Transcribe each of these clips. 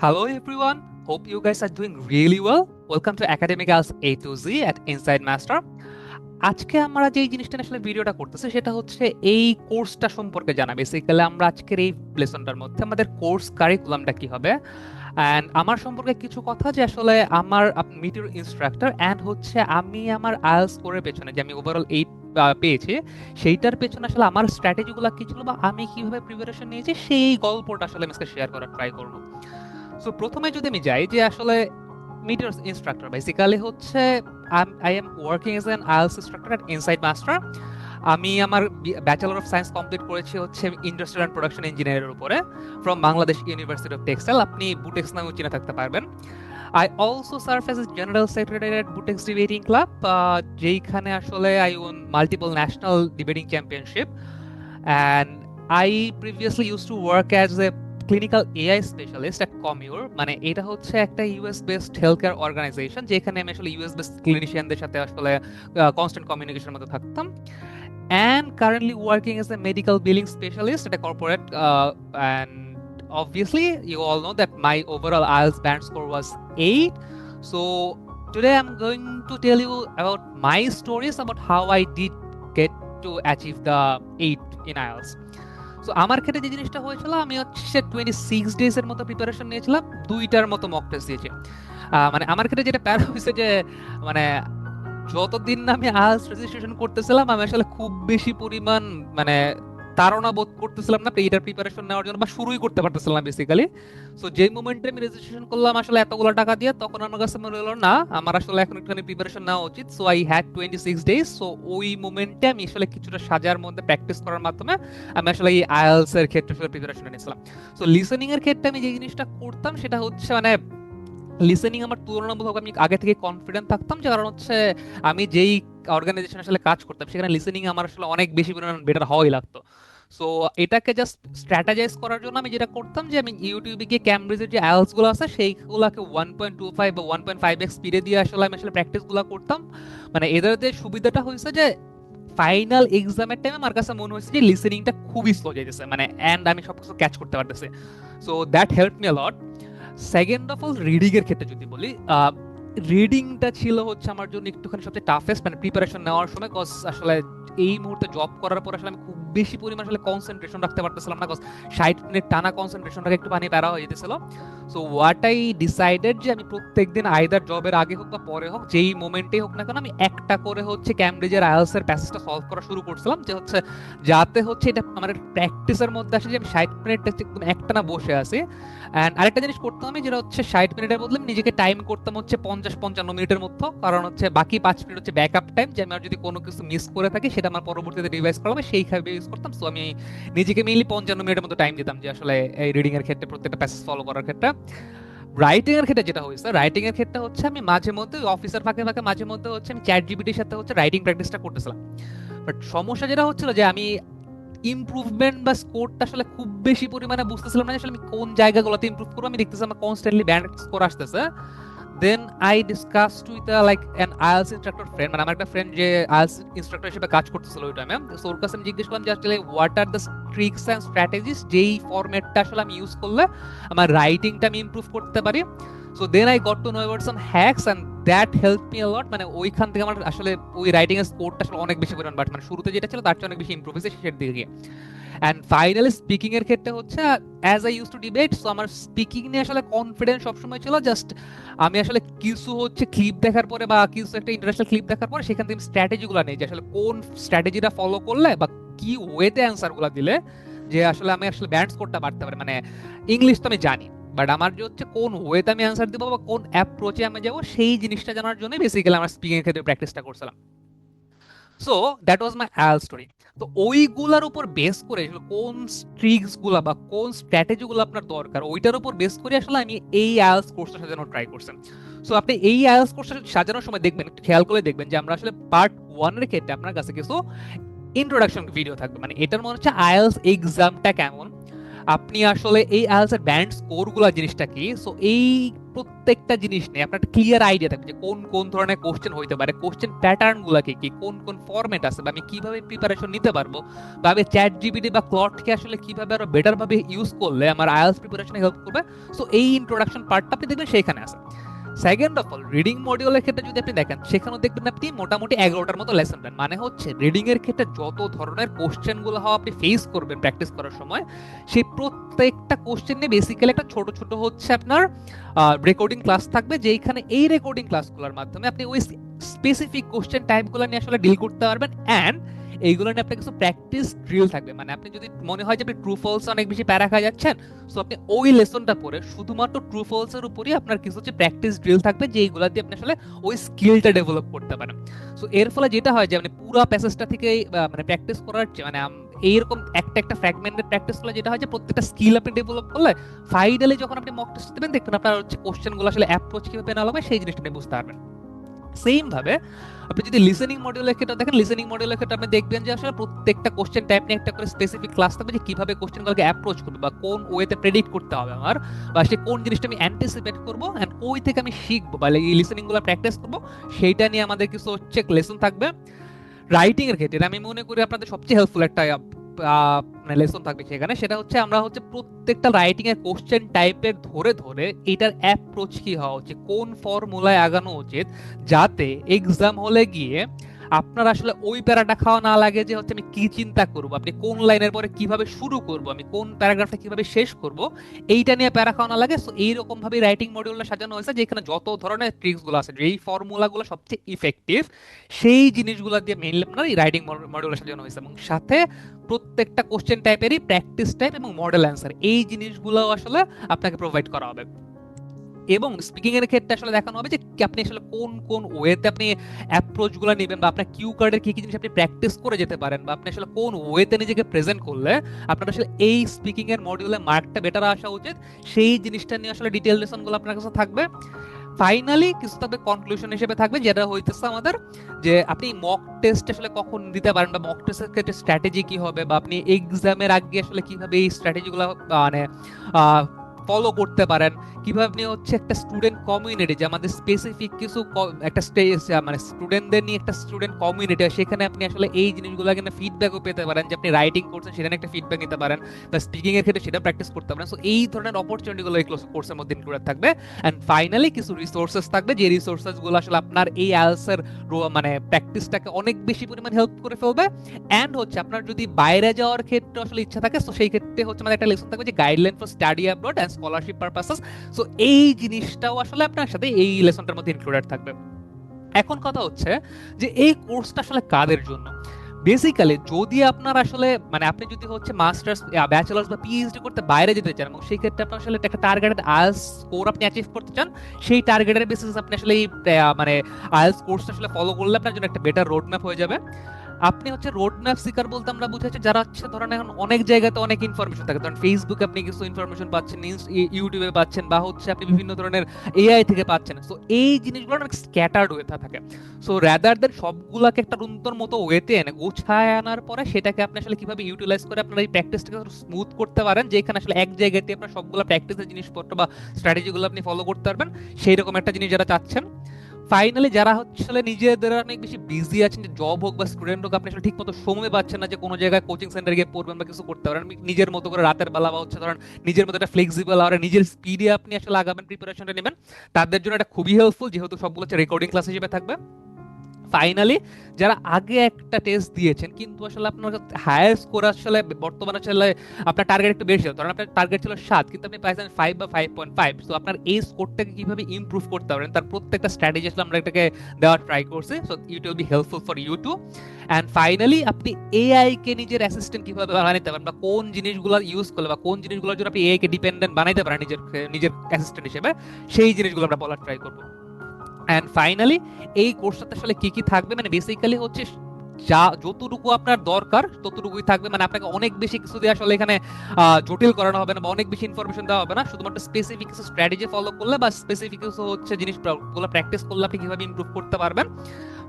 Hello everyone, hope you guys are doing really well. Welcome to Academic As A to Z at Inside Master. আজকে আমরা যে জিনিসটা নিয়ে আসলে ভিডিওটা করতেছি সেটা হচ্ছে এই কোর্সটা সম্পর্কে জানা। বেসিক্যালি আমরা আজকের এই লেসনটার মধ্যে আমাদের কোর্স কারিকুলামটা কি হবে অ্যান্ড আমার সম্পর্কে কিছু কথা যে আসলে আমার মিটির ইনস্ট্রাক্টর অ্যান্ড হচ্ছে আমি আমার আইএলটিএস স্কোরের পেছনে যে আমি ওভারঅল 8 পেয়েছি সেইটার পেছনে আসলে আমার স্ট্র্যাটেজিগুলো কি ছিল বা আমি কিভাবে প্রিপারেশন নিয়েছি সেই গল্পটা আসলে আমি আজকে শেয়ার করার ট্রাই করব। সো প্রথমে যদি আমি যাই যে আসলে মিটার ইনস্ট্রাক্টর বেসিক্যালি হচ্ছে I am working as an IELTS instructor at inside master. আমি আমার ব্যাচেলর অফ সায়েন্স কমপ্লিট করেছি হচ্ছে ইন্ডাস্ট্রিয়াল অ্যান্ড প্রোডাকশন ইঞ্জিনিয়ারের উপরে from Bangladesh university of textile. আপনি বুটেক্স নামেও চিনে থাকতে পারবেন। I also serve as general secretary at Butex debating club, যেইখানে আসলে I own multiple national debating championship and I previously use to work as a clinical AI specialist at Commure. মানে এটা হচ্ছে একটা US based health care organization যেখানে আমি আসলে US based ক্লিনিশিয়ানদের সাথে আসলে কনস্ট্যান্ট কমিউনিকেশনের মধ্যে থাকতাম। And currently working as a medical billing specialist at a corporate. And obviously, you all know that my overall IELTS band score was 8. So today I'm going to tell you about my stories about how I did get to achieve the 8 in IELTS. So আমার ক্ষেত্রে যে জিনিসটা হয়েছিল আমি হচ্ছে 26 days এর মতো preparation নিয়েছিলাম, 2টার মতো মক টেস্ট দিয়েছি। মানে আমার ক্ষেত্রে যেটা প্যারা হয়েছে যে মানে যতদিন না আমি আইএলটিএস রেজিস্ট্রেশন করতেছিলাম আমি আসলে খুব বেশি পরিমাণ মানে তাড়না বোধ করতেছিলাম না এইটার প্রিপারেশন নেওয়ার জন্য বা শুরুই করতে পারতেছিলাম না বেসিক্যালি। সো যেই মোমেন্টে আমি রেজিস্ট্রেশন করলাম আসলে এতগুলো টাকা দিয়ে, তখন আমার কাছে মনে হলো না আমার আসলে এখন একটুখানি প্রিপারেশন নেওয়া উচিত। So I had 26 days. So ওই মোমেন্টে আমি আসলে কিছুটা সাজার মধ্যে প্র্যাকটিস করার মাধ্যমে আমি আসলে এই আইএলটিএস এর ক্ষেত্রে আসলে প্রিপারেশন নিয়েছিলাম। সো লিসেনিং এর ক্ষেত্রে আমি যে জিনিসটা করতাম সেটা হচ্ছে মানে লিসেনিং আমার তুলনামূলক আমি আগে থেকে কনফিডেন্ট থাকতাম, যে কারণ হচ্ছে আমি যেই অর্গানাইজেশন আসলে কাজ করতাম সেখানে লিসেনিং আমার আসলে অনেক বেশি পরিমাণ বেটার হওয়াই লাগতো। সো এটাকে জাস্ট স্ট্র্যাটেজাইজ করার জন্য আমি যেটা করতাম যে আমি ইউটিউবে গিয়ে ক্যামব্রিজের যে আইএলটিএস গুলো আছে সেইগুলোকে 1.25 বা 1.5x স্পিডে দিয়ে আসলে আমি আসলে প্র্যাকটিস গুলো করতাম। মানে এদের সুবিধাটা হয়েছে যে ফাইনাল এক্সামের টাইমে আমার কাছে মনে হয়েছে যে লিসেনিংটা খুবই স্লো যাইতেছে, মানে এন্ড আমি সবকিছু ক্যাচ করতে পারতেছি। So that help me a lot. Second of all reading এর ক্ষেত্রে যদি বলি, রিডিংটা ছিল হচ্ছে আমার জন্য একটুখানি সবচেয়ে টাফেস্ট মানে প্রিপারেশন নেওয়ার সময়, কজ আসলে এই মুহূর্তে জব করার পর আসলে আমি খুব বেশি পরিমাণ আসলে কনসেন্ট্রেশন রাখতে পারতেছিলাম না, কজ 60 মিনিট টানা কনসেন্ট্রেশনটাকে একটু পানি প্যারা হয়ে যেতেছিল। সো হোয়াট আই ডিসাইডেড যে আমি প্রত্যেকদিন আইদার জবের আগে হোক বা পরে হোক যেই মোমেন্টেই হোক না কেন আমি একটা করে হচ্ছে ক্যামব্রিজের আইএলটিএস এর প্যাসেজটা সলভ করা শুরু করছিলাম, যে হচ্ছে যাতে হচ্ছে এটা আমার প্র্যাকটিসের মধ্যে আসে যে আমি 60 মিনিট একদম একটানা বসে আছি। অ্যান্ড আরেকটা জিনিস করতাম আমি, যেটা হচ্ছে 60 মিনিটের বদলে আমি নিজেকে টাইম করতাম হচ্ছে 50-55 মিনিটের মতো, কারণ হচ্ছে বাকি 5 মিনিট হচ্ছে ব্যাকআপ টাইম, যে আমি আর যদি কোনো কিছু মিস করে থাকি সেটা আমার পরবর্তীতে রিভাইজ করা হবে সেইভাবে ইউজ করতাম। সো আমি নিজেকে মেইনলি 55 মিনিটের মতো টাইম দিতাম যে আসলে এই রিডিং এর ক্ষেত্রে প্রত্যেকটা প্যাসেজ ফলো করার ক্ষেত্রে। রাইটিং এর ক্ষেত্রে যেটা হয়েছে, রাইটিং এর ক্ষেত্রে হচ্ছে আমি মাঝে মধ্যে অফিসের ফাঁকে ফাঁকে মাঝে মধ্যে হচ্ছে আমি চ্যাট জিপিটির সাথে হচ্ছে রাইটিং প্র্যাকটিসটা করতেছিলাম। বাট সমস্যা যেটা হচ্ছিল যে আমি ইমপ্রুভমেন্ট বা স্কোরটা আসলে খুব বেশি পরিমাণে বুঝতেছিলাম না যে আসলে আমি কোন জায়গাগুলোতে ইমপ্রুভ করবো। আমি দেখতেছি আমার কনস্ট্যান্টলি ব্যান্ড স্কোর আসতেছে। Then I discussed with like an IELTS instructor friend, মানে আমার একটা ফ্রেন্ড যে আইএলটিএস ইনস্ট্রাক্টর হিসেবে কাজ করতেছিল ওই টাইমে। সো ওর কাছে আমি জিজ্ঞেস করলাম যে আসলে what are the tricks and strategies যেই ফরম্যাটটা আসলে আমি ইউজ করলে আমার রাইটিংটা আমি ইমপ্রুভ করতে পারি। So then I got to know about some hacks and that help me a lot. মানে ওইখান থেকে আমার আসলে ওই রাইটিং এর স্কোরটা আসলে অনেক বেশি পরিমাণ, বাট মানে শুরুতে যেটা ছিল তার চেয়ে অনেক বেশি ইমপ্রুভ হয়েছে শেষের দিকে গিয়ে। অ্যান্ড ফাইনালি স্পিকিং এর ক্ষেত্রে হচ্ছে as I use to debate, so আমার স্পিকিং নিয়ে আসলে কনফিডেন্স সবসময় ছিল। জাস্ট আমি আসলে কিছু হচ্ছে ক্লিপ দেখার পরে বা কিছু একটা ইন্টারন্যাশনাল ক্লিপ দেখার পরে সেখান থেকে স্ট্র্যাটেজিগুলো নেই যে আসলে কোন স্ট্র্যাটেজিটা ফলো করলে বা কি ওয়েতে অ্যান্সারগুলো দিলে যে আসলে আমি আসলে ব্যান্ড স্কোরটা বাড়তে পারি। মানে ইংলিশ তো আমি জানি, বাট আমার যে হচ্ছে কোন ওয়েতে আমি অ্যান্সার দিব বা কোন অ্যাপ্রোচে আমি যাবো সেই জিনিসটা জানার জন্য বেসিক্যালি আমার স্পিকিং এর ক্ষেত্রে প্র্যাকটিসটা করছিলাম। So that was my IELTS story. তো ওইগুলার উপর বেস করে কোন ট্রিক্স গুলা বা কোন স্ট্র্যাটেজি গুলো আপনার দরকার ওইটার উপর বেস করে আসলে আমি এই আইএলটিএস কোর্সটা সাজানোর ট্রাই করছি। সো আপনি এই আইএলটিএস কোর্সটা সাজানোর সময় দেখবেন, একটু খেয়াল করে দেখবেন যে আমরা আসলে পার্ট 1 এর ক্ষেত্রে আপনার কাছে কিছু ইন্ট্রোডাকশন ভিডিও থাকবে, মানে এটার মনে হচ্ছে আইএলটিএস এক্সামটা কেমন, আপনি আসলে এই আইএলটিএস এর ব্যান্ড স্কোর গুলা জিনিসটা কি, সো এই প্রত্যেকটা জিনিস নিয়ে আপনার একটা ক্লিয়ার আইডিয়া থাকবে যে কোন কোন ধরনের কোশ্চেন হইতে পারে, কোশ্চেন প্যাটার্ন গুলা কি কি, কোন কোন ফরম্যাট আছে, বা আমি কিভাবে প্রিপারেশন নিতে পারবো, বা আমি চ্যাট জিপিটি বা ক্লডকে আসলে কিভাবে আরো বেটার ভাবে ইউজ করলে আমার আইএলটিএস প্রিপারেশনে হেল্প করবে। সো এই ইন্ট্রোডাকশন পার্টটা আপনি দেখবেন সেইখানে আছে। সেকেন্ড অফ অল, রিডিং মডিউলের ক্ষেত্রে যদি আপনি দেখেন, সেখানেও দেখবেন আপনি মোটামুটি 11টার মতো লেসন দেন। মানে হচ্ছে রিডিং এর ক্ষেত্রে যত ধরনের কোশ্চেন গুলো হওয়া আপনি ফেস করবেন প্র্যাকটিস করার সময়, সেই প্রত্যেকটা কোশ্চেন নিয়ে বেসিক্যালি একটা ছোট ছোট হচ্ছে আপনার রেকর্ডিং ক্লাস থাকবে, যেখানে এই রেকর্ডিং ক্লাসগুলোর মাধ্যমে আপনি ওই স্পেসিফিক কোশ্চেন টাইপগুলো নিয়ে আসলে ডিল করতে পারবেন। অ্যান্ড এইগুলো নিয়ে আপনার কিছু প্র্যাকটিস ড্রিল থাকবে। মানে আপনি যদি মনে হয় যে আপনি ট্রু ফলস অনেক বেশি প্যারা খাই যাচ্ছেন, সো আপনি ওই লেসনটা পড়ে শুধুমাত্র ট্রু ফলস এর উপরই আপনার কিছু হচ্ছে প্র্যাকটিস ড্রিল থাকবে, যেইগুলো দিয়ে আপনি আসলে ওই স্কিলটা ডেভেলপ করতে পারেন। সো এর ফলে যেটা হয় যে আপনি পুরো প্যাসেজটা থেকে মানে প্র্যাকটিস করার মানে এইরকম একটা একটা ফ্র্যাগমেন্টেড প্র্যাকটিস করলে যেটা হয় যে প্রত্যেকটা স্কিল আপনি ডেভেলপ করলে ফাইনালি যখন আপনি মক টেস্ট দেবেন, দেখবেন আপনার হচ্ছে কোশ্চেনগুলো আসলে অ্যাপ্রোচ কিভাবে নেওয়া হবে সেই জিনিসটা আপনি বুঝতে পারবেন। সেম ভাবে আপনি যদি লিসেনিং মডিউলের ক্ষেত্রে দেখেন, লিসেনিং মডিউলের ক্ষেত্রে আপনি দেখবেন যে আসলে প্রত্যেকটা কোশ্চেন টাইপ নিয়ে একটা করে স্পেসিফিক ক্লাস থাকবে, যে কিভাবে কোশ্চেনগুলোকে অ্যাপ্রোচ করবে বা কোন ওয়েতে প্রেডিক্ট করতে হবে আমার, বা সে কোন জিনিসটা আমি অ্যান্টিসিপেট করবো এন্ড ওই থেকে আমি শিখবো বা এই লিসেনিং গুলো প্র্যাকটিস করবো, সেইটা নিয়ে আমাদের কিছু হচ্ছে লেসন থাকবে। রাইটিং এর ক্ষেত্রে আমি মনে করি আপনাদের সবচেয়ে হেল্পফুল একটা মানে লেসন থাকবে সেখানে, সেটা হচ্ছে আমরা হচ্ছে প্রত্যেকটা রাইটিং এর কোশ্চেন টাইপের ধরে ধরে এটার অ্যাপ্রোচ কি হওয়া উচিত, কোন ফর্মুলায় আগানো উচিত, যাতে এক্সাম হলে গিয়ে আপনার আসলে ওই প্যারাটা খাওয়া না লাগে যে হচ্ছে আমি কি চিন্তা করব, আপনি কোন লাইনের পরে কিভাবে শুরু করব, আমি কোন প্যারাগ্রাফটা কিভাবে শেষ করব, এইটা নিয়ে প্যারা খাওয়া না লাগে। সো এইরকম ভাবে রাইটিং মডিউলটা সাজানো হয়েছে, যেখানে যত ধরনের ট্রিক্স গুলো আছে, যেই ফর্মুলাগুলো সবচেয়ে ইফেক্টিভ, সেই জিনিসগুলো দিয়ে মেইনলি আপনার এই রাইটিং মডিউলটা সাজানো হয়েছে, এবং সাথে প্রত্যেকটা কোশ্চেন টাইপেরই প্র্যাকটিস টাইপ এবং মডেল অ্যান্সার এই জিনিসগুলো আসলে আপনাকে প্রোভাইড করা হবে। এবং স্পিকিং এর ক্ষেত্রে আসলে দেখানো হবে যে আপনি আসলে কোন কোন ওয়েতে আপনি অ্যাপ্রোচ গুলো নেবেন, বা আপনার কিউ কার্ডের কি কি জিনিস আপনি প্র্যাকটিস করে যেতে পারেন, বা আপনি আসলে কোন ওয়েতে নিজেকে প্রেজেন্ট করলে আপনার আসলে এই স্পিকিং এর মডিউলে মার্কটা বেটার আসা উচিত, সেই জিনিসটা নিয়ে আসলে ডিটেইল লেসন গুলো আপনার কাছে থাকবে। ফাইনালি কিছু তবে কনক্লুশন হিসেবে থাকবে, যেটা হইতেছে আমাদের যে আপনি মক টেস্ট আসলে কখন দিতে পারেন, বা মক টেস্টের ক্ষেত্রে স্ট্র্যাটেজি কি হবে, বা আপনি এক্সামের আগে আসলে কিভাবে এই স্ট্র্যাটেজিগুলো মানে ফলো করতে পারেন, কিভাবে আপনি হচ্ছে একটা স্টুডেন্ট কমিউনিটি, যে আমাদের স্পেসিফিক কিছু একটা মানে স্টুডেন্টদের নিয়ে একটা স্টুডেন্ট কমিউনিটি, সেখানে আপনি আসলে এই জিনিসগুলো কিন্তু ফিডব্যাকও পেতে পারেন, যে আপনি রাইটিং করছেন সেখানে একটা ফিডব্যাক নিতে পারেন, বা স্পিকিং এর ক্ষেত্রে সেটা প্র্যাকটিস করতে পারেন। সো এই ধরনের অপরচুনিটিগুলো এই কোর্সের মধ্যে ইনক্লুডেড থাকবে। অ্যান্ড ফাইনালি কিছু রিসোর্সেস থাকবে, যে রিসোর্সেস গুলো আসলে আপনার এই আইএলটিএস মানে প্র্যাকটিসটাকে অনেক বেশি পরিমাণ হেল্প করে ফেলবে। অ্যান্ড হচ্ছে আপনার যদি বাইরে যাওয়ার ক্ষেত্রে আসলে ইচ্ছা থাকে, তো সেই ক্ষেত্রে হচ্ছে আমাদের একটা লেসন থাকবে যে guideline for study abroad and scholarship purposes. So এই জিনিসটাও আসলে আপনার সাথে এই লেসনটার মধ্যে ইনক্লুডেড থাকবে। এখন কথা হচ্ছে যে এই কোর্সটা আসলে কাদের জন্য। বেসিক্যালি যদি আপনার আসলে মানে আপনি যদি হচ্ছে মাস্টার্স, ব্যাচেলার্স বা পিএইচডি করতে বাইরে যেতে চান, এবং সেই ক্ষেত্রে আপনার আসলে একটা টার্গেটেড আইএলটিএস স্কোর আপনি অ্যাচিভ করতে চান, সেই টার্গেটের বেসিসে আপনি আসলে এই মানে আইএলটিএস কোর্সটা আসলে ফলো করলে আপনার জন্য একটা বেটার রোড ম্যাপ হয়ে যাবে। আপনি হচ্ছে রোড ম্যাপ সিকার বলতে আমরা বুঝাচ্ছি যারা হচ্ছে ধরেন এখন অনেক জায়গাতে অনেক ইনফরমেশন থাকে, ধরেন ফেসবুকে আপনি কিছু ইনফরমেশন পাচ্ছেন, ইউটিউবে পাচ্ছেন, বা হচ্ছে আপনি বিভিন্ন ধরনের এআই থেকে পাচ্ছেন। সো এই জিনিসগুলো অনেক স্ক্যাটার্ড ওয়ে থাকে। সো রাদার দেন সবগুলাকে একটা রুন্তর মতো ওয়েতে এনে গোছায় আনার পরে সেটাকে আপনি আসলে কিভাবে ইউটিলাইজ করে আপনার এই প্র্যাকটিসটাকে স্মুথ করতে পারেন, যেখানে আসলে এক জায়গাতে আপনার সবগুলো প্র্যাকটিসের জিনিসপত্র বা স্ট্র্যাটেজিগুলো আপনি ফলো করতে পারবেন, সেই রকম একটা জিনিস যারা চাচ্ছেন। ফাইনালি যারা হচ্ছে নিজেদের অনেক বেশি বিজি আছেন, যে জব হোক বা স্টুডেন্ট হোক, আপনি আসলে ঠিক মতো সময় পাচ্ছেন না যে কোনো জায়গায় কোচিং সেন্টারে গিয়ে পড়বেন বা কিছু করতে পারেন, আপনি নিজের মতো করে রাতের বেলা বা হচ্ছে ধরেন নিজের মতো একটা ফ্লেক্সিবল আর নিজের স্পিডে আপনি আসলে আগাবেন, প্রিপারেশনটা নেবেন, তাদের জন্য এটা খুবই হেল্পফুল, যেহেতু সবগুলো হচ্ছে রেকর্ডিং ক্লাস হিসেবে থাকবে। ফাইনালি যারা আগে একটা টেস্ট দিয়েছেন কিন্তু আসলে আপনার হায়ার স্কোর আসলে বর্তমানে আসলে আপনার টার্গেট একটু বেশি, ধরেন আপনার টার্গেট ছিল 7 কিন্তু আপনি পাইছেন 5 বা 5.5, তো আপনার এই স্কোরটাকে কিভাবে ইমপ্রুভ করতে পারেন তার প্রত্যেকটা স্ট্র্যাটেজি আসলে আমরা এটাকে দেওয়ার ট্রাই করছি। So it will be helpful for you too. And finally আপনি এআই কে নিজের অ্যাসিস্ট্যান্ট কিভাবে বানাইতে পারেন, বা কোন জিনিসগুলো ইউজ করলে বা কোন জিনিসগুলোর জন্য আপনি এআই কে ডিপেন্ডেন্ট বানাইতে পারেন নিজের নিজের অ্যাসিস্ট্যান্ট হিসেবে, সেই জিনিসগুলো আমরা বলার ট্রাই করবো। অ্যান্ড ফাইনালি এই কোর্সটাতে আসলে কি কি থাকবে, মানে বেসিক্যালি হচ্ছে যা যতটুকু আপনার দরকার ততটুকুই থাকবে, মানে আপনাকে অনেক বেশি কিছু দিয়ে আসলে এখানে জটিল করানো হবে না বা অনেক বেশি ইনফরমেশন দেওয়া হবে না। শুধুমাত্র স্পেসিফিক কিছু স্ট্র্যাটেজি ফলো করলে বা স্পেসিফিক কিছু হচ্ছে জিনিসগুলো প্র্যাকটিস করলে আপনি কিভাবে ইমপ্রুভ করতে পারবেন।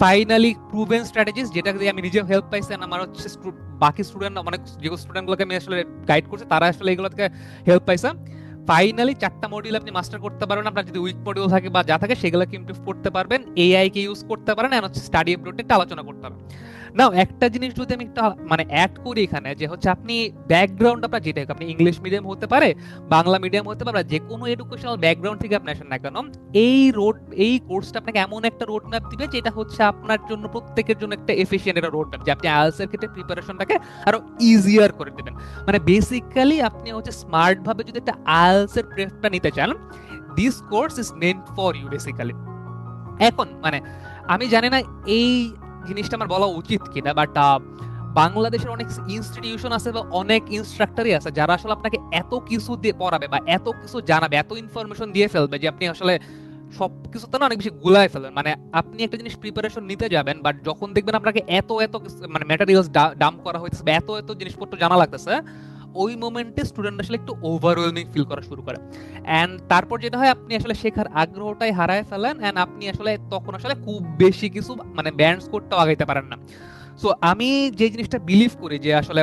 ফাইনালি প্রুভেন স্ট্র্যাটেজিস, যেটা দিয়ে আমি নিজে হেল্প পাইছি, আমার হচ্ছে বাকি স্টুডেন্ট, মানে যে স্টুডেন্টগুলোকে আমি আসলে গাইড করছি তারা আসলে এগুলো থেকে হেল্প পাইছে। ফাইনালি 4টা মডিউল আপনি মাস্টার করতে পারবেন। আপনার যদি উইক মডিউল থাকে বা যা থাকে সেগুলোকে ইমপ্রুভ করতে পারবেন, এআই কে ইউজ করতে পারেন, এন্ড হচ্ছে স্টাডি অ্যাপ্রোচ নিয়ে আলোচনা করতে পারবেন। নাও একটা জিনিস যদি আমি একটা মানে অ্যাড করি এখানে, যে হচ্ছে আপনি ব্যাকগ্রাউন্ড আপনার যেটা হোক, আপনি ইংলিশ মিডিয়াম হতে পারে, বাংলা মিডিয়াম হতে পারে, যে কোনো এডুকেশনাল ব্যাকগ্রাউন্ড থেকে আপনি আসেন না কেন, এই কোর্সটা আপনাকে এমন একটা রোড ম্যাপ দিবে যেটা হচ্ছে আপনার জন্য, প্রত্যেকের জন্য একটা এফিশিয়েন্ট একটা রোড ম্যাপ, যে আপনি আইএলটিএস এর ক্ষেত্রে প্রিপারেশনটাকে আরো ইজিয়ার করে দেবেন। মানে বেসিক্যালি আপনি হচ্ছে স্মার্ট ভাবে যদি একটা আইএলটিএস এর প্রেপটা নিতে চান, this course is meant for you basically. এখন মানে আমি জানি না এই জিনিসটা আমার বলা উচিত কিনা, বাট বাংলাদেশের অনেক ইনস্টিটিউশন আছে বা অনেক ইনস্ট্রাক্টরই আছে যারা আসলে আপনাকে এত কিছু দিয়ে পড়াবে বা এত কিছু জানাবে, এত ইনফরমেশন দিয়ে ফেলবে যে আপনি আসলে সবকিছু তো না অনেক বেশি গুলায় ফেলেন। মানে আপনি একটা জিনিস প্রিপারেশন নিতে যাবেন, বাট যখন দেখবেন আপনাকে এত এত মানে ম্যাটেরিয়ালস ডাম্প করা হইতেছে বা এত এত জিনিসপত্র জানা লাগতেছে, ওই মোমেন্টে স্টুডেন্ট আসলে একটু ওভারওয়েলমিং ফিল করা শুরু করে। এন্ড তারপর যেটা হয়, আপনি আসলে শেখার আগ্রহটাই হারায় ফেলেন, এন্ড আপনি আসলে তখন আসলে খুব বেশি কিছু মানে ব্যান্ড স্কোরটাও আগাইতে পারেন না। সো আমি যে জিনিসটা বিলিভ করি যে আসলে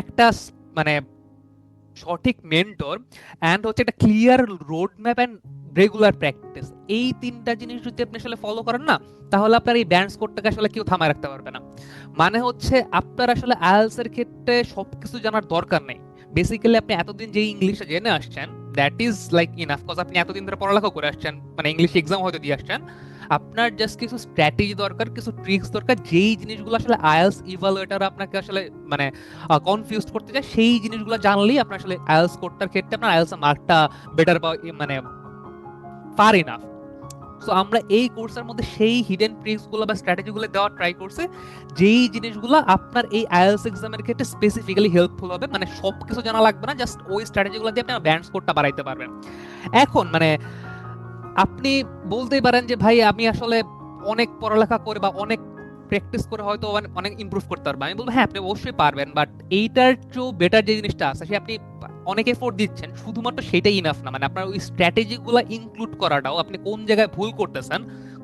একটা মানে সঠিক মেন্টর এন্ড হচ্ছে একটা clear road map and regular practice, এই 3টা জিনিস যদি আপনি আসলে ফলো করেন না, তাহলে আপনার এই ব্যান্ড স্কোরটাকে আসলে কেউ থামায় রাখতে পারবে না। মানে হচ্ছে আপনার আসলে আইএলটিএস এর ক্ষেত্রে সবকিছু জানার দরকার নেই। বেসিক্যালি আপনি এতদিন যে ইংলিশে জেনে আসছেন, that is like enough, cause আপনি এতদিন ধরে পড়ালেখা করে আসছেন, মানে ইংলিশ এক্সাম হয়তো দিয়ে আসছেন। আপনার জাস্ট কিছু স্ট্র্যাটেজি দরকার, কিছু ট্রিক্স দরকার, যেই জিনিসগুলো আসলে আইএলটিএস ইভালুয়েটর আপনাকে আসলে মানে কনফিউজ করতে চায়, সেই জিনিসগুলো জানলেই আপনার আসলে আইএলটিএস কোডটার ক্ষেত্রে আপনার আইএলটিএস মার্কটা বেটার বা মানে ফার ইনাফ। সো আমরা এই কোর্সের মধ্যে সেই হিডেন ট্রিক্স গুলো বা স্ট্র্যাটেজি গুলো দেওয়ার ট্রাই করছে, যেই জিনিসগুলো আপনার এই আইএলটিএস এক্সামের ক্ষেত্রে স্পেসিফিক্যালি হেল্পফুল হবে। মানে সবকিছু জানা লাগবে না, জাস্ট ওই স্ট্র্যাটেজি গুলো দিয়ে আপনি ব্যান্ড স্কোরটা বাড়াইতে পারবেন। এখন মানে আপনি বলতেই পারেন যে ভাই আমি আসলে অনেক পড়ালেখা করে বা অনেক প্র্যাকটিস করে হয়তো অনেক ইমপ্রুভ করতে পারবেন। আমি বলবো হ্যাঁ, আপনি অবশ্যই পারবেন, বাট এইটার চেয়েও বেটার যে জিনিসটা আছে, সে আপনি অনেক এফোর্ট দিচ্ছেন, শুধুমাত্র সেটাই ইনাফ না। মানে আপনার ওই স্ট্র্যাটেজিগুলো ইনক্লুড করাটাও, আপনি কোন জায়গায় ভুল করতেছেন,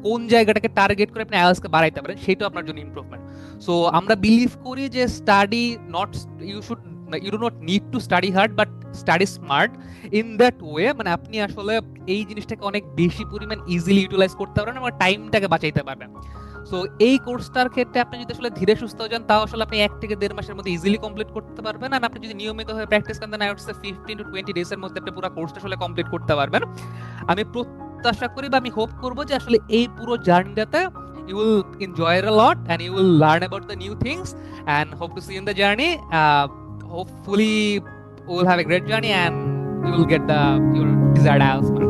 কোন জায়গাটাকে টার্গেট করে আপনি আইএলটিএসকে বাড়াইতে পারেন, সেটাও আপনার জন্য ইমপ্রুভমেন্ট। সো আমরা বিলিভ করি যে study not, you should, you do not need to study hard, but study smart. In that way মানে আপনি আসলে এই জিনিসটাকে অনেক বেশি পরিমাণ ইজিলি ইউটিলাইজ করতে পারবেন এবং টাইমটাকে বাঁচাইতে পারবেন। সো এই কোর্সটার ক্ষেত্রে আপনি যদি আসলে ধীরে সুস্থ যান, তাও আসলে আপনি 1 থেকে 1.5 মাসের মধ্যে ইজিলি কমপ্লিট করতে পারবেন। আর আপনি যদি নিয়মিত ভাবে প্র্যাকটিস করেন, তাহলে I would say 15 to 20 days এর মধ্যে আপনি পুরো কোর্সটা আসলে কমপ্লিট করতে পারবেন। আমি প্রত্যাশা করি বা আমি হোপ করব যে আসলে এই পুরো জার্নিটাতে you will enjoy it a lot and you will learn about the new things and hope to see you in the journey. Hopefully we will have a great journey and you will get your desired IELTS mark.